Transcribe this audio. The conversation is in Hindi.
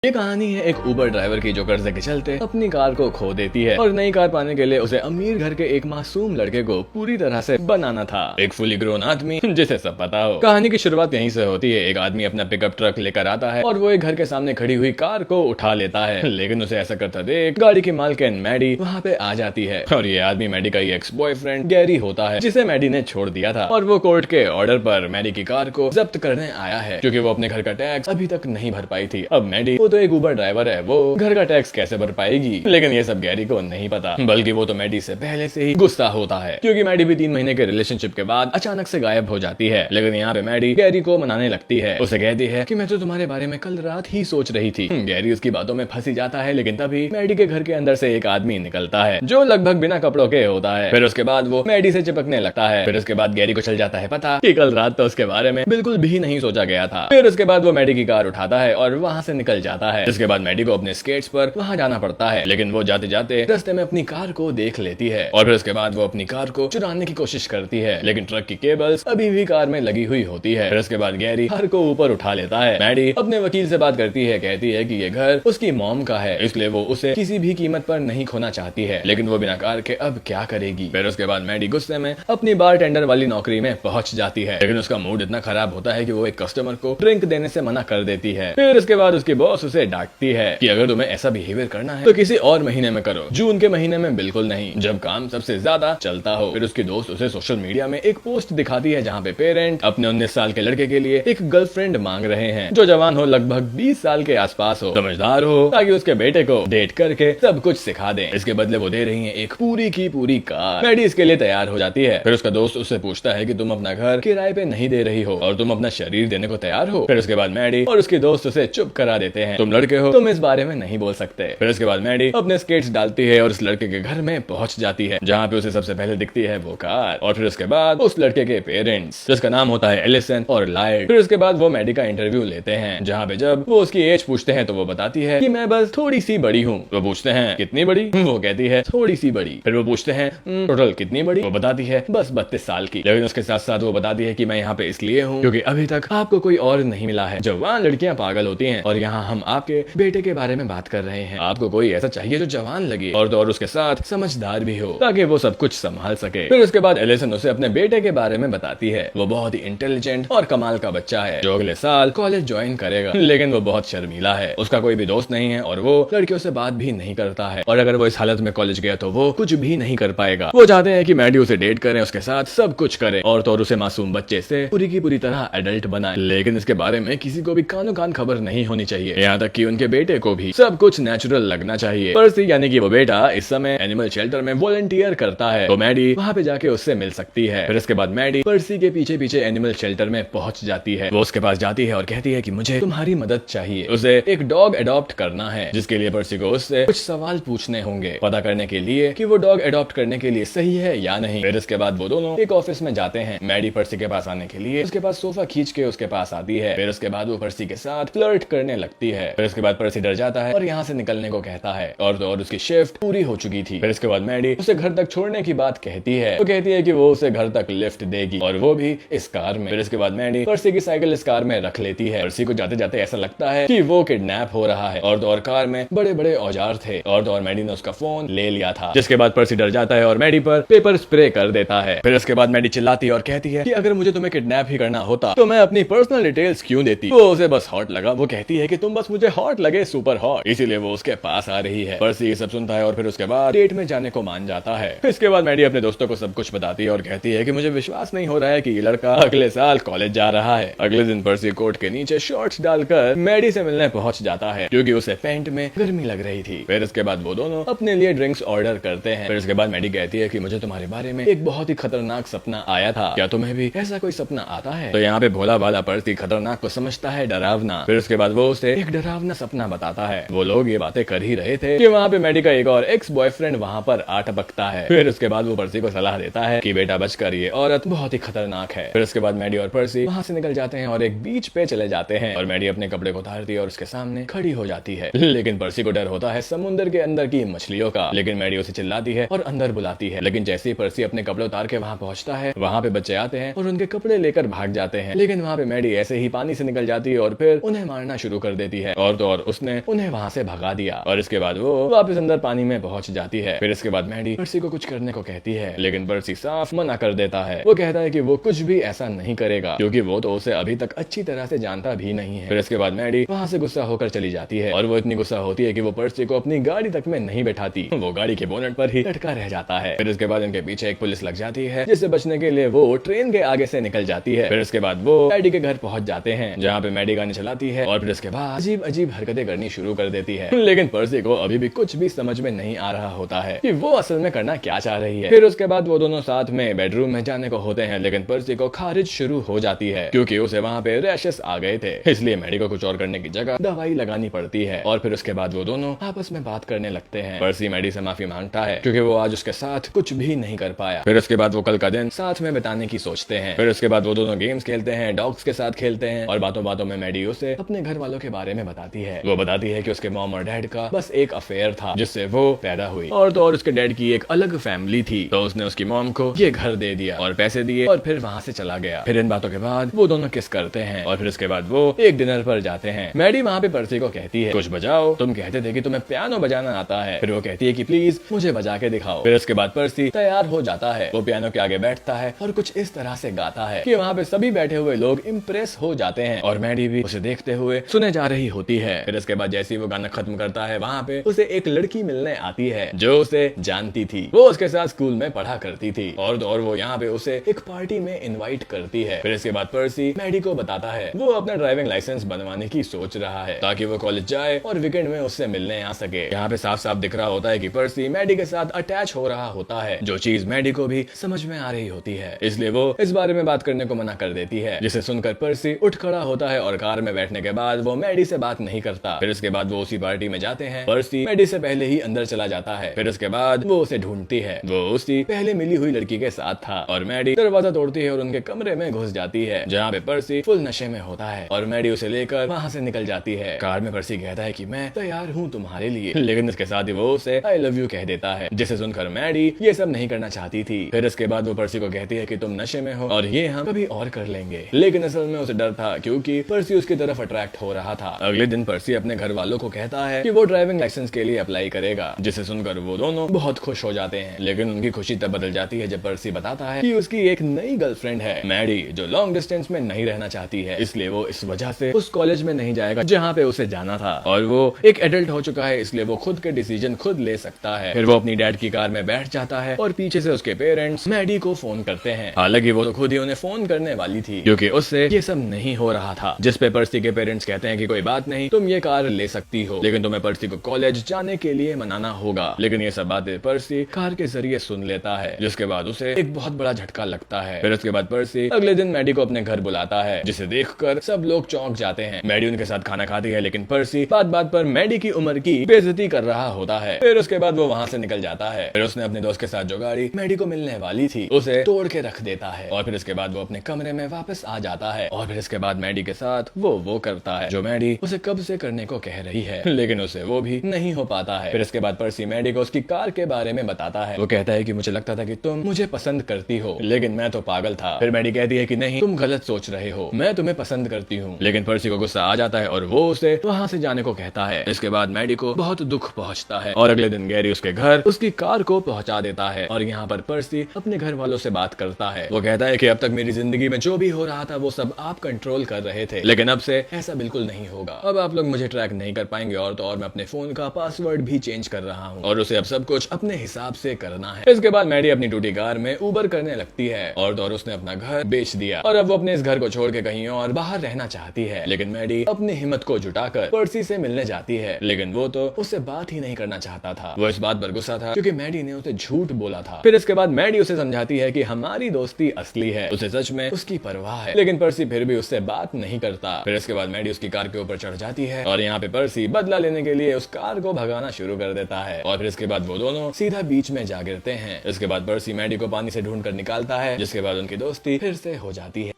ये कहानी है एक उबर ड्राइवर की जो कर्जे के चलते अपनी कार को खो देती है और नई कार पाने के लिए उसे अमीर घर के एक मासूम लड़के को पूरी तरह से बनाना था। एक फुली ग्रोन आदमी जिसे सब पता हो। कहानी की शुरुआत यहीं से होती है। एक आदमी अपना पिकअप ट्रक लेकर आता है और वो एक घर के सामने खड़ी हुई कार को उठा लेता है, लेकिन उसे ऐसा करता देख गाड़ी की मालकिन मैडी वहाँ पे आ जाती है और ये आदमी मैडी का एक्स बॉयफ्रेंड गैरी होता है, जिसे मैडी ने छोड़ दिया था और वो कोर्ट के ऑर्डर पर मैडी की कार को जब्त करने आया है क्योंकि वो अपने घर का टैक्स अभी तक नहीं भर पाई थी। अब मैडी तो एक उबर ड्राइवर है, वो घर का टैक्स कैसे भर पाएगी, लेकिन ये सब गैरी को नहीं पता, बल्कि वो तो मैडी से पहले से ही गुस्सा होता है क्योंकि मैडी भी 3 महीने के रिलेशनशिप के बाद अचानक से गायब हो जाती है। लेकिन यहाँ पे मैडी गैरी को मनाने लगती है, उसे कहती है कि मैं तो तुम्हारे बारे में कल रात ही सोच रही थी। गैरी उसकी बातों में फंसी जाता है, लेकिन तभी मैडी के घर के अंदर से एक आदमी निकलता है जो लगभग बिना कपड़ों के होता है। फिर उसके बाद वो मैडी से चिपकने लगता है। फिर उसके बाद गैरी को चल जाता है पता कि कल रात तो उसके बारे में बिल्कुल भी नहीं सोचा गया था। फिर उसके बाद वो मैडी की कार उठाता है और वहाँ से निकल जाता है। जिसके बाद मैडी को अपने स्केट्स पर वहाँ जाना पड़ता है, लेकिन वो जाते जाते रास्ते में अपनी कार को देख लेती है और फिर उसके बाद वो अपनी कार को चुराने की कोशिश करती है, लेकिन ट्रक की केबल्स अभी भी कार में लगी हुई होती है। फिर उसके बाद गैरी कार को ऊपर उठा लेता है। मैडी अपने वकील से बात करती है, कहती है कि ये घर उसकी मॉम का है, इसलिए वो उसे किसी भी कीमत पर नहीं खोना चाहती है, लेकिन वो बिना कार के अब क्या करेगी। फिर उसके बाद मैडी गुस्से में अपनी बार टेंडर वाली नौकरी में पहुंच जाती है, लेकिन उसका मूड इतना खराब होता है कि वो एक कस्टमर को ड्रिंक देने से मना कर देती है। फिर उसके बाद उसकी बॉस उसे डांटती है कि अगर तुम्हें ऐसा बिहेवियर करना है तो किसी और महीने में करो, जून के महीने में बिल्कुल नहीं, जब काम सबसे ज्यादा चलता हो। फिर उसकी दोस्त उसे सोशल मीडिया में एक पोस्ट दिखाती है जहाँ पे पेरेंट अपने 19 साल के लड़के के लिए एक गर्लफ्रेंड मांग रहे हैं जो जवान हो, लगभग 20 साल के आसपास हो, समझदार हो, ताकि उसके बेटे को डेट करके सब कुछ सिखा दें। इसके बदले वो दे रही है एक पूरी की पूरी कार। मैडी इसके लिए तैयार हो जाती है। फिर उसका दोस्त उससे पूछता है कि तुम अपना घर किराए पे नहीं दे रही हो और तुम अपना शरीर देने को तैयार हो। फिर उसके बाद मैडी और उसकी दोस्त उसे चुप करा देते हैं, तुम लड़के हो, तुम इस बारे में नहीं बोल सकते। फिर उसके बाद मैडी अपने स्केट्स डालती है और उस लड़के के घर में पहुंच जाती है जहाँ पे उसे सबसे पहले दिखती है वो कार, और फिर उसके बाद उस लड़के के पेरेंट्स जिसका नाम होता है एलिसन और लाइट। फिर उसके बाद वो मैडी का इंटरव्यू लेते हैं जहाँ पे जब वो उसकी एज पूछते हैं तो वो बताती है कि मैं बस थोड़ी सी बड़ी हूँ। वो पूछते हैं कितनी बड़ी, वो कहती है थोड़ी सी बड़ी। फिर वो पूछते हैं टोटल कितनी बड़ी, वो बताती है बस 32 साल की। लेकिन उसके साथ साथ वो बताती है कि मैं यहाँ पे इसलिए हूँ क्योंकि अभी तक आपको कोई और नहीं मिला है। जवान लड़कियां पागल होती हैं और यहाँ हम आपके बेटे के बारे में बात कर रहे हैं। आपको कोई ऐसा चाहिए जो जवान लगे और उसके साथ समझदार भी हो ताकि वो सब कुछ संभाल सके। फिर उसके बाद एलिसन उसे अपने बेटे के बारे में बताती है। वो बहुत ही इंटेलिजेंट और कमाल का बच्चा है जो अगले साल कॉलेज ज्वाइन करेगा, लेकिन वो बहुत शर्मीला है, उसका कोई भी दोस्त नहीं है और वो लड़कियों से बात भी नहीं करता है, और अगर वो इस हालत में कॉलेज गया तो वो कुछ भी नहीं कर पाएगा। वो चाहते हैं कि मैडी उसे डेट करे, उसके साथ सब कुछ करे और तो उसे मासूम बच्चे से पूरी की पूरी तरह एडल्ट बनाए, लेकिन इसके बारे में किसी को भी कानो कान खबर नहीं होनी चाहिए, यहाँ तक कि उनके बेटे को भी सब कुछ नेचुरल लगना चाहिए। पर्सी यानी कि वो बेटा इस समय एनिमल शेल्टर में वॉलंटियर करता है, तो मैडी वहाँ पे जाके उससे मिल सकती है। फिर इसके बाद मैडी पर्सी के पीछे पीछे एनिमल शेल्टर में पहुंच जाती है। वो उसके पास जाती है और कहती है कि मुझे तुम्हारी मदद चाहिए, उसे एक डॉग अडॉप्ट करना है, जिसके लिए पर्सी को उससे कुछ सवाल पूछने होंगे पता करने के लिए कि वो डॉग अडॉप्ट करने के लिए सही है या नहीं। फिर इसके बाद वो दोनों एक ऑफिस में जाते हैं। मैडी पर्सी के पास आने के लिए उसके पास सोफा खींच के उसके पास आती है। फिर उसके बाद वो पर्सी के साथ फ्लर्ट करने लगती है। फिर उसके बाद पर्सी डर जाता है और यहाँ से निकलने को कहता है, और तो और उसकी शिफ्ट पूरी हो चुकी थी। फिर इसके बाद मैडी उसे घर तक छोड़ने की बात कहती है, तो कहती है कि वो उसे घर तक लिफ्ट देगी और वो भी इस कार में। फिर इसके बाद मैडी पर्सी की साइकिल इस कार में रख लेती है। पर्सी को जाते जाते ऐसा लगता है कि वो किडनैप हो रहा है, और तो और कार में बड़े बड़े औजार थे, और तो और मैडी ने उसका फोन ले लिया था। जिसके बाद पर्सी डर जाता है और मैडी पर पेपर स्प्रे कर देता है। फिर उसके बाद मैडी चिल्लाती है और कहती है कि अगर मुझे तुम्हें किडनैप ही करना होता तो मैं अपनी पर्सनल डिटेल्स क्यों देती। वो उसे बस हॉट लगा, वो कहती है कि तुम बस मुझे हॉट लगे, सुपर हॉट, इसीलिए वो उसके पास आ रही है। पर्सी ये सब सुनता है और फिर उसके बाद डेट में जाने को मान जाता है। इसके बाद मैडी अपने दोस्तों को सब कुछ बताती है और कहती है कि मुझे विश्वास नहीं हो रहा है कि ये लड़का अगले साल कॉलेज जा रहा है। अगले दिन पर्सी कोट के नीचे शॉर्ट्स डालकर मैडी से मिलने पहुंच जाता है क्योंकि उसे पैंट में गर्मी लग रही थी। फिर इसके बाद वो दोनों अपने लिए ड्रिंक्स ऑर्डर करते हैं। फिर इसके बाद मैडी कहती है कि मुझे तुम्हारे बारे में एक बहुत ही खतरनाक सपना आया था, क्या तुम्हें भी ऐसा कोई सपना आता है। तो यहाँ पे भोला भाला पर्सी खतरनाक को समझता है डरावना। फिर उसके बाद वो उसे एक डरावना सपना बताता है। वो लोग ये बातें कर ही रहे थे कि वहाँ पे मैडी का एक और एक्स बॉयफ्रेंड वहाँ पर आ टपकता है। फिर उसके बाद वो पर्सी को सलाह देता है कि बेटा बचकर, ये औरत बहुत ही खतरनाक है। फिर उसके बाद मैडी और पर्सी वहाँ से निकल जाते हैं और एक बीच पे चले जाते हैं, और मैडी अपने कपड़े को उतारती है और उसके सामने खड़ी हो जाती है। लेकिन पर्सी को डर होता है समुद्र के अंदर की मछलियों का, लेकिन मैडी उसे चिल्लाती है और अंदर बुलाती है। लेकिन जैसे ही पर्सी अपने कपड़े उतार के वहाँ पहुँचता है, वहाँ पे बच्चे आते हैं और उनके कपड़े लेकर भाग जाते हैं, लेकिन वहाँ पे मैडी ऐसे ही पानी से निकल जाती है और फिर उन्हें मारना शुरू कर देती है। और तो और उसने उन्हें वहाँ से भगा दिया और इसके बाद वो वापस अंदर पानी में पहुंच जाती है। फिर इसके बाद मैडी पर्सी को कुछ करने को कहती है, लेकिन पर्सी साफ मना कर देता है। वो कहता है कि वो कुछ भी ऐसा नहीं करेगा क्योंकि वो तो उसे अभी तक अच्छी तरह से जानता भी नहीं है। फिर इसके बाद मैडी वहाँ से गुस्सा होकर चली जाती है और वो इतनी गुस्सा होती है कि वो पर्सी को अपनी गाड़ी तक में नहीं बैठाती, वो गाड़ी के बोनट पर ही लटका रह जाता है। फिर इसके बाद इनके पीछे एक पुलिस लग जाती है, जिससे बचने के लिए वो ट्रेन के आगे से निकल जाती है। फिर इसके बाद वो मैडी के घर पहुंच जाते हैं, जहाँ पे मैडी गाने चलाती है और फिर इसके बाद अजीब अजीब हरकतें करनी शुरू कर देती है। लेकिन पर्सी को अभी भी कुछ भी समझ में नहीं आ रहा होता है कि वो असल में करना क्या चाह रही है। फिर उसके बाद वो दोनों साथ में बेडरूम में जाने को होते हैं, लेकिन पर्सी को खारिज शुरू हो जाती है क्योंकि उसे वहाँ पे रैशेस आ गए थे, इसलिए मैडी को कुछ और करने की जगह दवाई लगानी पड़ती है। और फिर उसके बाद वो दोनों आपस में बात करने लगते हैं। पर्सी मैडी से माफी मांगता है क्योंकि वो आज उसके साथ कुछ भी नहीं कर पाया। फिर उसके बाद वो कल का दिन साथ में बिताने की सोचते हैं। फिर उसके बाद वो दोनों गेम्स खेलते हैं, डॉग्स के साथ खेलते हैं और बातों बातों में मैडी उसे अपने घर वालों के बारे में बताती है। वो बताती है कि उसके मॉम और डैड का बस एक अफेयर था जिससे वो पैदा हुई और तो और उसके डैड की एक अलग फैमिली थी, तो उसने उसकी मॉम को ये घर दे दिया और पैसे दिए और फिर वहाँ से चला गया। फिर इन बातों के बाद वो दोनों किस करते हैं और फिर उसके बाद वो एक डिनर पर जाते हैं। मैडी वहाँ पे पर्सी को कहती है, कुछ बजाओ, तुम कहते थे कि तुम्हें पियानो बजाना आता है। फिर वो कहती है कि प्लीज मुझे बजा के दिखाओ। फिर उसके बाद पर्सी तैयार हो जाता है, वो पियानो के आगे बैठता है और कुछ इस तरह से गाता है कि वहाँ पे सभी बैठे हुए लोग इम्प्रेस हो जाते हैं और मैडी भी उसे देखते हुए सुने जा रही होती है। फिर इसके बाद जैसे ही वो गाना खत्म करता है, वहाँ पे उसे एक लड़की मिलने आती है जो उसे जानती थी, वो उसके साथ स्कूल में पढ़ा करती थी और वो यहाँ पे उसे एक पार्टी में इनवाइट करती है। फिर इसके बाद पर्सी मैडी को बताता है वो अपना ड्राइविंग लाइसेंस बनवाने की सोच रहा है ताकि वो कॉलेज जाए और वीकेंड में उससे मिलने आ सके। यहाँ पे साफ साफ दिख रहा होता है कि पर्सी मैडी के साथ अटैच हो रहा होता है, जो चीज मैडी को भी समझ में आ रही होती है, इसलिए वो इस बारे में बात करने को मना कर देती है, जिसे सुनकर पर्सी उठ खड़ा होता है और कार में बैठने के बाद वो मैडी से बात नहीं करता। फिर इसके बाद वो उसी पार्टी में जाते हैं। पर्सी मैडी से पहले ही अंदर चला जाता है। फिर उसके बाद वो उसे ढूंढती है, वो उसी पहले मिली हुई लड़की के साथ था और मैडी दरवाजा तोड़ती है और उनके कमरे में घुस जाती है, जहाँ पे पर्सी फुल नशे में होता है और मैडी उसे लेकर वहाँ से निकल जाती है। कार में पर्सी कहता है कि मैं तैयार हूँ तुम्हारे लिए, लेकिन इसके साथ ही वो उसे आई लव यू कह देता है, जिसे सुनकर मैडी ये सब नहीं करना चाहती थी। फिर इसके बाद वो पर्सी को कहती है कि तुम नशे में हो और ये हम कभी और कर लेंगे, लेकिन असल में उसे डर था क्योंकि पर्सी उसकी तरफ अट्रैक्ट हो रहा था। अगले दिन पर्सी अपने घर वालों को कहता है कि वो ड्राइविंग लाइसेंस के लिए अप्लाई करेगा, जिसे सुनकर वो दोनों बहुत खुश हो जाते हैं। लेकिन उनकी खुशी तब बदल जाती है जब पर्सी बताता है कि उसकी एक नई गर्लफ्रेंड है मैडी, जो लॉन्ग डिस्टेंस में नहीं रहना चाहती है, इसलिए वो इस वजह से उस कॉलेज में नहीं जाएगा जहाँ पे उसे जाना था और वो एक एडल्ट हो चुका है, इसलिए वो खुद के डिसीजन खुद ले सकता है। फिर वो अपनी डैड की कार में बैठ जाता है और पीछे से उसके पेरेंट्स मैडी को फोन करते हैं। हालांकि वो तो खुद ही उन्हें फोन करने वाली थी क्योंकि उससे ये सब नहीं हो रहा था, जिस पे पर्सी के पेरेंट्स कहते हैं कि कोई बात नहीं, तुम ये कार ले सकती हो, लेकिन तुम्हें पर्सी को कॉलेज जाने के लिए मनाना होगा। लेकिन ये सब बातें पर्सी कार के जरिए सुन लेता है, जिसके बाद उसे एक बहुत बड़ा झटका लगता है। फिर उसके बाद पर्सी अगले दिन मैडी को अपने घर बुलाता है, जिसे देखकर सब लोग चौंक जाते हैं। मैडी उनके साथ खाना खाती है, लेकिन पर्सी बात बात पर मैडी की उम्र की बेइज्जती कर रहा होता है। फिर उसके बाद वो वहाँ से निकल जाता है। फिर उसने अपने दोस्त के साथ जो गाड़ी मैडी को मिलने वाली थी उसे तोड़ के रख देता है और फिर इसके बाद वो अपने कमरे में वापस आ जाता है और फिर इसके बाद मैडी के साथ वो करता है जो मैडी उसे कब से करने को कह रही है, लेकिन उसे वो भी नहीं हो पाता है। फिर इसके बाद पर्सी मैडी को उसकी कार के बारे में बताता है। वो कहता है कि मुझे लगता था कि तुम मुझे पसंद करती हो, लेकिन मैं तो पागल था। फिर मैडी कहती है कि नहीं, तुम गलत सोच रहे हो, मैं तुम्हें पसंद करती हूँ। लेकिन पर्सी को गुस्सा आ जाता है और वो उसे वहाँ से जाने को कहता है। इसके बाद मैडी को बहुत दुख पहुँचता है और अगले दिन गैरी उसके घर उसकी कार को पहुँचा देता है और यहाँ पर पर्सी अपने घर वालों से बात करता है। वो कहता है कि अब तक मेरी जिंदगी में जो भी हो रहा था वो सब आप कंट्रोल कर रहे थे, लेकिन अब से ऐसा बिल्कुल नहीं होगा। अब आप लोग मुझे ट्रैक नहीं कर पाएंगे और तो और मैं अपने फोन का पासवर्ड भी चेंज कर रहा हूँ और उसे अब सब कुछ अपने हिसाब से करना है। इसके बाद मैडी अपनी टूटी कार में उबर करने लगती है और तो और उसने अपना घर बेच दिया और अब वो अपने इस घर को छोड़ के कहीं और बाहर रहना चाहती है। लेकिन मैडी अपनी हिम्मत को जुटाकर पर्सी से मिलने जाती है, लेकिन वो तो उससे बात ही नहीं करना चाहता था। वो इस बात पर गुस्सा था क्योंकि मैडी ने उसे झूठ बोला था। फिर इसके बाद मैडी उसे समझाती है कि हमारी दोस्ती असली है, उसे सच में उसकी परवाह है, लेकिन पर्सी फिर भी उससे बात नहीं करता। फिर इसके बाद मैडी उसकी कार के ऊपर चढ़ जाती है और यहाँ पे पर्सी बदला लेने के लिए उस कार को भगाना शुरू कर देता है और फिर इसके बाद वो दोनों सीधा बीच में जा गिरते हैं। इसके बाद पर्सी मैडी को पानी से ढूंढकर निकालता है, जिसके बाद उनकी दोस्ती फिर से हो जाती है।